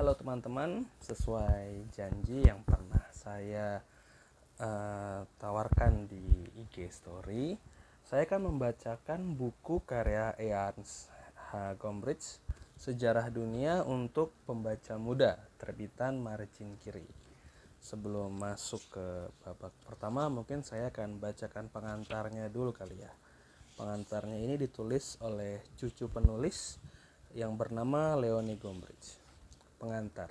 Halo teman-teman, sesuai janji yang pernah saya tawarkan di IG Story, saya akan membacakan buku karya Ernst H. Gombrich, Sejarah Dunia untuk Pembaca Muda, terbitan Margin Kiri. Sebelum masuk ke babak pertama, mungkin saya akan bacakan pengantarnya dulu kali ya. Pengantarnya ini ditulis oleh cucu penulis yang bernama Leonie Gombrich. Pengantar.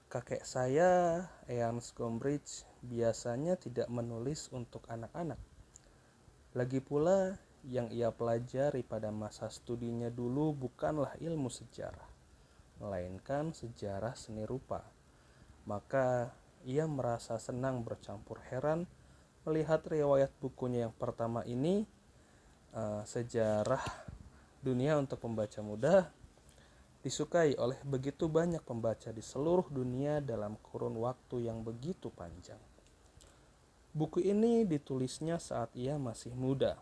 Kakek saya, Ernst Gombrich, biasanya tidak menulis untuk anak-anak. Lagi pula, yang ia pelajari pada masa studinya dulu bukanlah ilmu sejarah, melainkan sejarah seni rupa. Maka, ia merasa senang bercampur heran melihat riwayat bukunya yang pertama ini, Sejarah Dunia untuk Pembaca Muda, disukai oleh begitu banyak pembaca di seluruh dunia dalam kurun waktu yang begitu panjang. Buku ini ditulisnya saat ia masih muda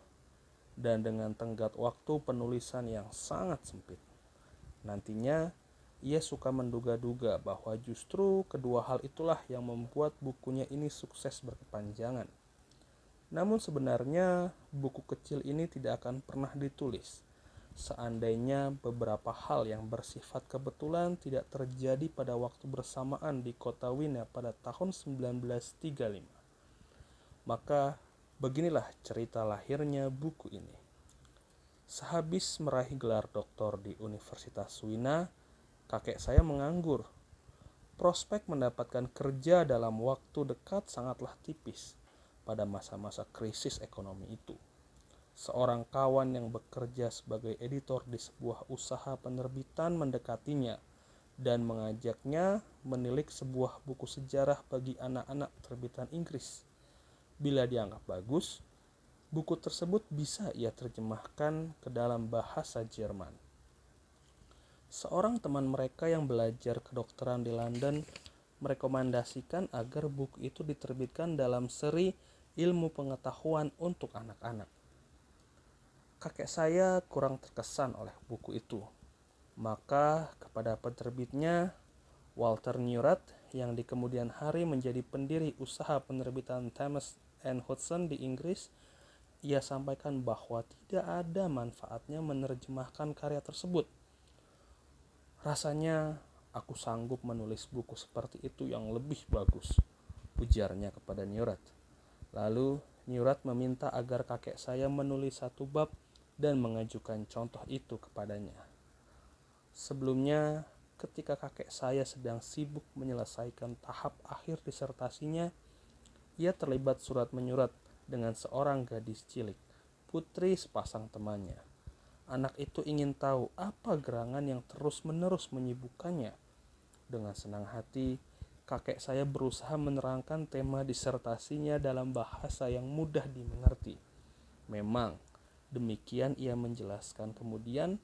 dan dengan tenggat waktu penulisan yang sangat sempit. Nantinya, ia suka menduga-duga bahwa justru kedua hal itulah yang membuat bukunya ini sukses berkepanjangan. Namun sebenarnya buku kecil ini tidak akan pernah ditulis seandainya beberapa hal yang bersifat kebetulan tidak terjadi pada waktu bersamaan di kota Wina pada tahun 1935. Maka beginilah cerita lahirnya buku ini. Sehabis meraih gelar doktor di Universitas Wina, kakek saya menganggur. Prospek mendapatkan kerja dalam waktu dekat sangatlah tipis pada masa-masa krisis ekonomi itu. Seorang kawan yang bekerja sebagai editor di sebuah usaha penerbitan mendekatinya dan mengajaknya menilik sebuah buku sejarah bagi anak-anak terbitan Inggris. Bila dianggap bagus, buku tersebut bisa ia terjemahkan ke dalam bahasa Jerman. Seorang teman mereka yang belajar kedokteran di London merekomendasikan agar buku itu diterbitkan dalam seri ilmu pengetahuan untuk anak-anak. Kakek saya kurang terkesan oleh buku itu. Maka kepada penerbitnya, Walter Neurath, yang di kemudian hari menjadi pendiri usaha penerbitan Thames and Hudson di Inggris, ia sampaikan bahwa tidak ada manfaatnya menerjemahkan karya tersebut. Rasanya aku sanggup menulis buku seperti itu yang lebih bagus, ujarnya kepada Neurath. Lalu Neurath meminta agar kakek saya menulis satu bab dan mengajukan contoh itu kepadanya. Sebelumnya, ketika kakek saya sedang sibuk menyelesaikan tahap akhir disertasinya, ia terlibat surat menyurat dengan seorang gadis cilik, putri sepasang temannya. Anak itu ingin tahu apa gerangan yang terus-menerus menyibukkannya. Dengan senang hati, kakek saya berusaha menerangkan tema disertasinya dalam bahasa yang mudah dimengerti. Memang, demikian ia menjelaskan. Kemudian,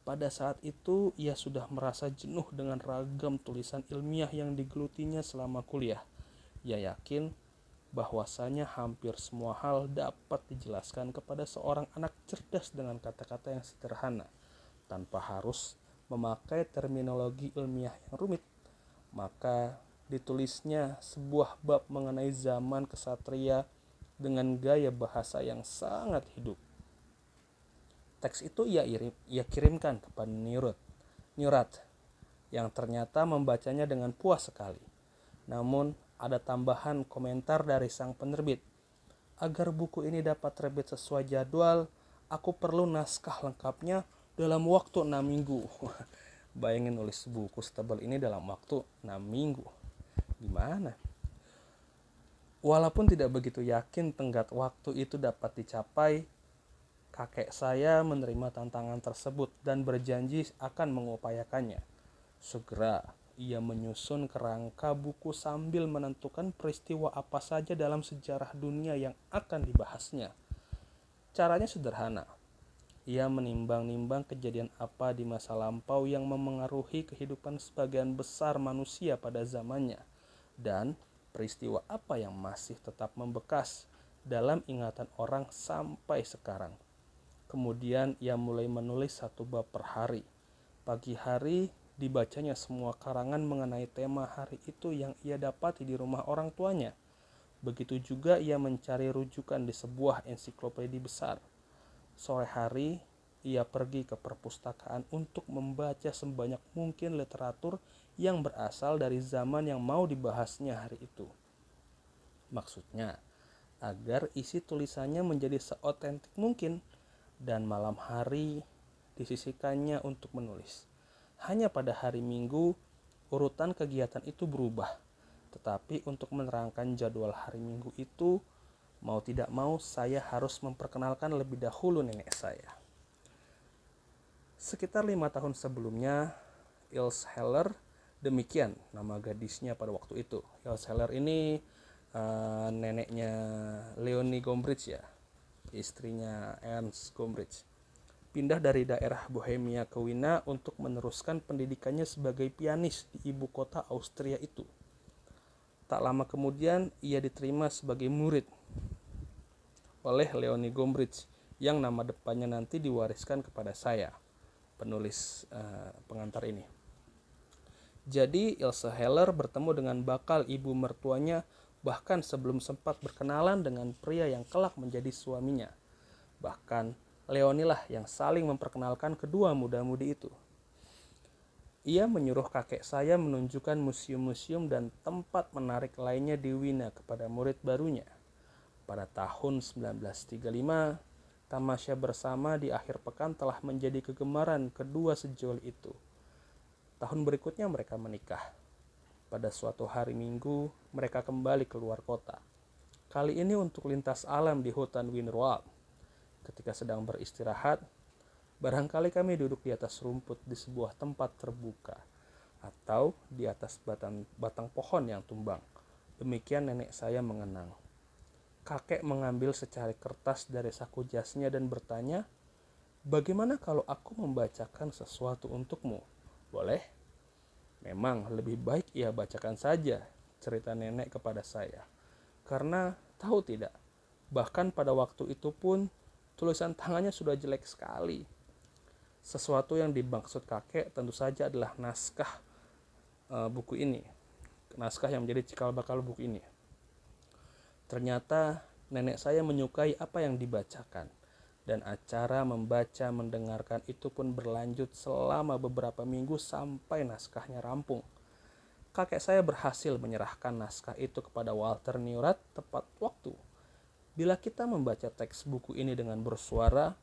pada saat itu ia sudah merasa jenuh dengan ragam tulisan ilmiah yang digelutinya selama kuliah. Ia yakin bahwasanya hampir semua hal dapat dijelaskan kepada seorang anak cerdas dengan kata-kata yang sederhana, tanpa harus memakai terminologi ilmiah yang rumit. Maka ditulisnya sebuah bab mengenai zaman kesatria dengan gaya bahasa yang sangat hidup. Teks itu ia kirimkan kepada Neurath, yang ternyata membacanya dengan puas sekali. Namun ada tambahan komentar dari sang penerbit. Agar buku ini dapat terbit sesuai jadwal, aku perlu naskah lengkapnya dalam waktu 6 minggu. Bayangin nulis buku setebal ini dalam waktu 6 minggu. Gimana? Walaupun tidak begitu yakin tenggat waktu itu dapat dicapai, kakek saya menerima tantangan tersebut dan berjanji akan mengupayakannya. Segera ia menyusun kerangka buku sambil menentukan peristiwa apa saja dalam sejarah dunia yang akan dibahasnya. Caranya sederhana. Ia menimbang-nimbang kejadian apa di masa lampau yang memengaruhi kehidupan sebagian besar manusia pada zamannya, dan peristiwa apa yang masih tetap membekas dalam ingatan orang sampai sekarang. Kemudian ia mulai menulis satu bab per hari. Pagi hari Dibacanya semua karangan mengenai tema hari itu yang ia dapati di rumah orang tuanya. Begitu juga ia mencari rujukan di sebuah ensiklopedia besar. Sore hari, ia pergi ke perpustakaan untuk membaca sebanyak mungkin literatur yang berasal dari zaman yang mau dibahasnya hari itu. Maksudnya, agar isi tulisannya menjadi seotentik mungkin, dan malam hari disisihkannya untuk menulis. Hanya pada hari Minggu, urutan kegiatan itu berubah. Tetapi untuk menerangkan jadwal hari Minggu itu, mau tidak mau saya harus memperkenalkan lebih dahulu nenek saya. Sekitar 5 tahun sebelumnya, Ilse Heller, demikian nama gadisnya pada waktu itu. Ilse Heller ini neneknya Leonie Gombrich ya, istrinya Ernst Gombrich. Pindah dari daerah Bohemia ke Wina untuk meneruskan pendidikannya sebagai pianis di ibu kota Austria itu. Tak lama kemudian ia diterima sebagai murid oleh Leonie Gombrich yang nama depannya nanti diwariskan kepada saya, penulis pengantar ini. Jadi Ilse Heller bertemu dengan bakal ibu mertuanya bahkan sebelum sempat berkenalan dengan pria yang kelak menjadi suaminya. Bahkan Leonie lah yang saling memperkenalkan kedua muda-mudi itu. Ia menyuruh kakek saya menunjukkan museum-museum dan tempat menarik lainnya di Wina kepada murid barunya. Pada tahun 1935, tamasya bersama di akhir pekan telah menjadi kegemaran kedua sejoli itu. Tahun berikutnya mereka menikah. Pada suatu hari Minggu, mereka kembali keluar kota. Kali ini untuk lintas alam di hutan Wienerwald. Ketika sedang beristirahat, barangkali kami duduk di atas rumput di sebuah tempat terbuka atau di atas batang pohon yang tumbang. Demikian nenek saya mengenang. Kakek mengambil secari kertas dari saku jasnya dan bertanya, "Bagaimana kalau aku membacakan sesuatu untukmu? Boleh?" "Memang lebih baik ia bacakan saja," cerita nenek kepada saya. Karena tahu tidak, bahkan pada waktu itu pun tulisan tangannya sudah jelek sekali. Sesuatu yang dimaksud kakek tentu saja adalah naskah buku ini. Naskah yang menjadi cikal bakal buku ini. Ternyata nenek saya menyukai apa yang dibacakan. Dan acara membaca mendengarkan itu pun berlanjut selama beberapa minggu sampai naskahnya rampung. Kakek saya berhasil menyerahkan naskah itu kepada Walter Neurath tepat waktu. Bila kita membaca teks buku ini dengan bersuara,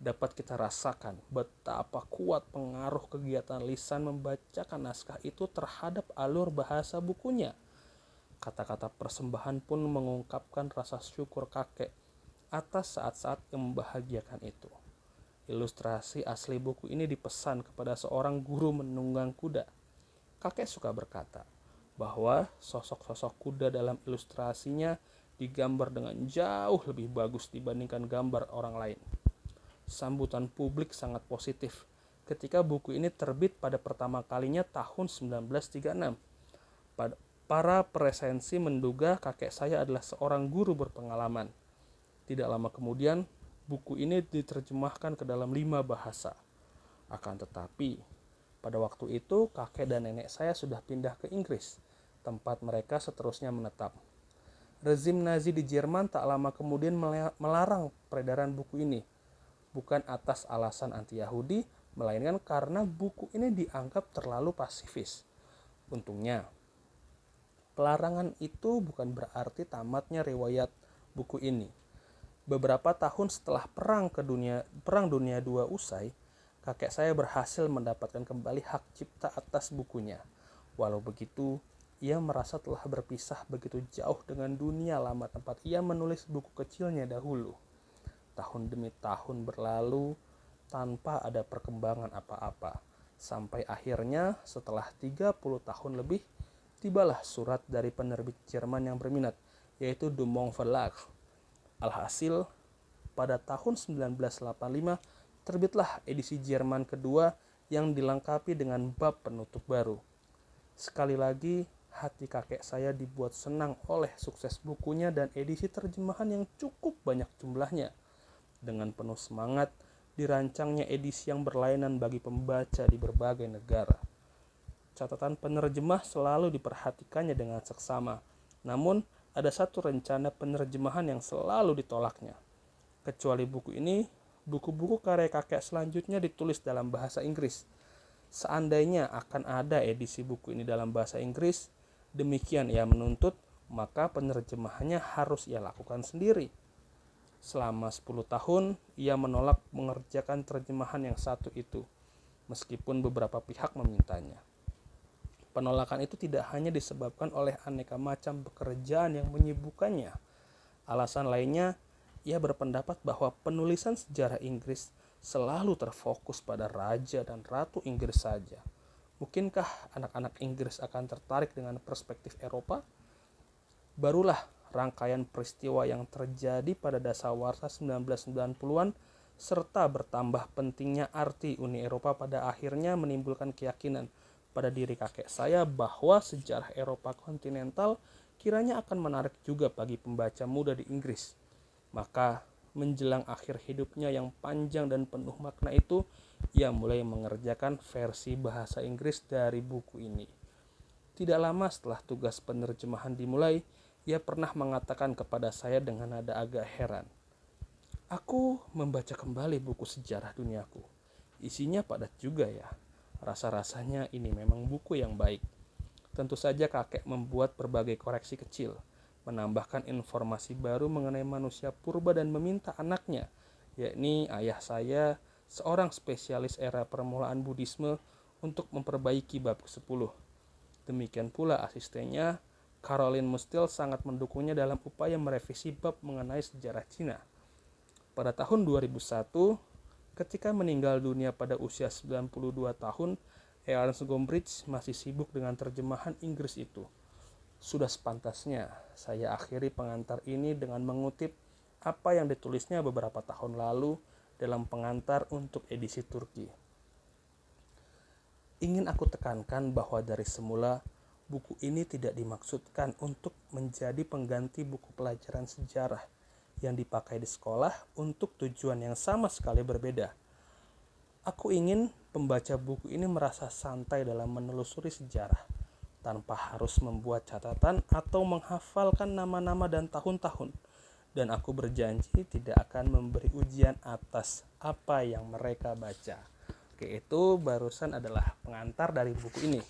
dapat kita rasakan betapa kuat pengaruh kegiatan lisan membacakan naskah itu terhadap alur bahasa bukunya. Kata-kata persembahan pun mengungkapkan rasa syukur kakek atas saat-saat yang membahagiakan itu. Ilustrasi asli buku ini dipesan kepada seorang guru menunggang kuda. Kakek suka berkata bahwa sosok-sosok kuda dalam ilustrasinya digambar dengan jauh lebih bagus dibandingkan gambar orang lain. Sambutan publik sangat positif ketika buku ini terbit pada pertama kalinya tahun 1936. Para presensi menduga kakek saya adalah seorang guru berpengalaman. Tidak lama kemudian, buku ini diterjemahkan ke dalam 5 bahasa. Akan tetapi, pada waktu itu kakek dan nenek saya sudah pindah ke Inggris, tempat mereka seterusnya menetap. Rezim Nazi di Jerman tak lama kemudian melarang peredaran buku ini, bukan atas alasan anti-Yahudi, melainkan karena buku ini dianggap terlalu pasifis. Untungnya, pelarangan itu bukan berarti tamatnya riwayat buku ini. Beberapa tahun setelah Perang Dunia II usai, kakek saya berhasil mendapatkan kembali hak cipta atas bukunya. Walau begitu, ia merasa telah berpisah begitu jauh dengan dunia lama tempat ia menulis buku kecilnya dahulu. Tahun demi tahun berlalu tanpa ada perkembangan apa-apa. Sampai akhirnya setelah 30 tahun lebih, tibalah surat dari penerbit Jerman yang berminat, yaitu Dumont Verlag. Alhasil, pada tahun 1985 terbitlah edisi Jerman kedua yang dilengkapi dengan bab penutup baru. Sekali lagi, hati kakek saya dibuat senang oleh sukses bukunya dan edisi terjemahan yang cukup banyak jumlahnya. Dengan penuh semangat, dirancangnya edisi yang berlainan bagi pembaca di berbagai negara. catatan penerjemah selalu diperhatikannya dengan seksama. Namun, ada satu rencana penerjemahan yang selalu ditolaknya. Kecuali buku ini, buku-buku karya kakek selanjutnya ditulis dalam bahasa Inggris. Seandainya akan ada edisi buku ini dalam bahasa Inggris, demikian ia menuntut, maka penerjemahannya harus ia lakukan sendiri. Selama 10 tahun, ia menolak mengerjakan terjemahan yang satu itu, meskipun beberapa pihak memintanya. Penolakan itu tidak hanya disebabkan oleh aneka macam pekerjaan yang menyibukkannya. Alasan lainnya, ia berpendapat bahwa penulisan sejarah Inggris selalu terfokus pada raja dan ratu Inggris saja. Mungkinkah anak-anak Inggris akan tertarik dengan perspektif Eropa? Barulah rangkaian peristiwa yang terjadi pada dasawarsa 1990-an serta bertambah pentingnya arti Uni Eropa pada akhirnya menimbulkan keyakinan pada diri kakek saya bahwa sejarah Eropa kontinental kiranya akan menarik juga bagi pembaca muda di Inggris. Maka menjelang akhir hidupnya yang panjang dan penuh makna itu, ia mulai mengerjakan versi bahasa Inggris dari buku ini. Tidak lama setelah tugas penerjemahan dimulai, ia pernah mengatakan kepada saya dengan nada agak heran, "Aku membaca kembali buku sejarah duniaku. Isinya padat juga ya. Rasa-rasanya ini memang buku yang baik." Tentu saja kakek membuat berbagai koreksi kecil, menambahkan informasi baru mengenai manusia purba dan meminta anaknya, yakni ayah saya, seorang spesialis era permulaan Buddhisme, untuk memperbaiki bab ke-10. Demikian pula asistennya, Caroline Mustil, sangat mendukungnya dalam upaya merevisi bab mengenai sejarah Cina. Pada tahun 2001, ketika meninggal dunia pada usia 92 tahun, Ernest Gombrich masih sibuk dengan terjemahan Inggris itu. Sudah sepantasnya saya akhiri pengantar ini dengan mengutip apa yang ditulisnya beberapa tahun lalu dalam pengantar untuk edisi Turki. Ingin aku tekankan bahwa dari semula buku ini tidak dimaksudkan untuk menjadi pengganti buku pelajaran sejarah yang dipakai di sekolah untuk tujuan yang sama sekali berbeda. Aku ingin pembaca buku ini merasa santai dalam menelusuri sejarah, tanpa harus membuat catatan atau menghafalkan nama-nama dan tahun-tahun. Dan aku berjanji tidak akan memberi ujian atas apa yang mereka baca. Oke, itu barusan adalah pengantar dari buku ini.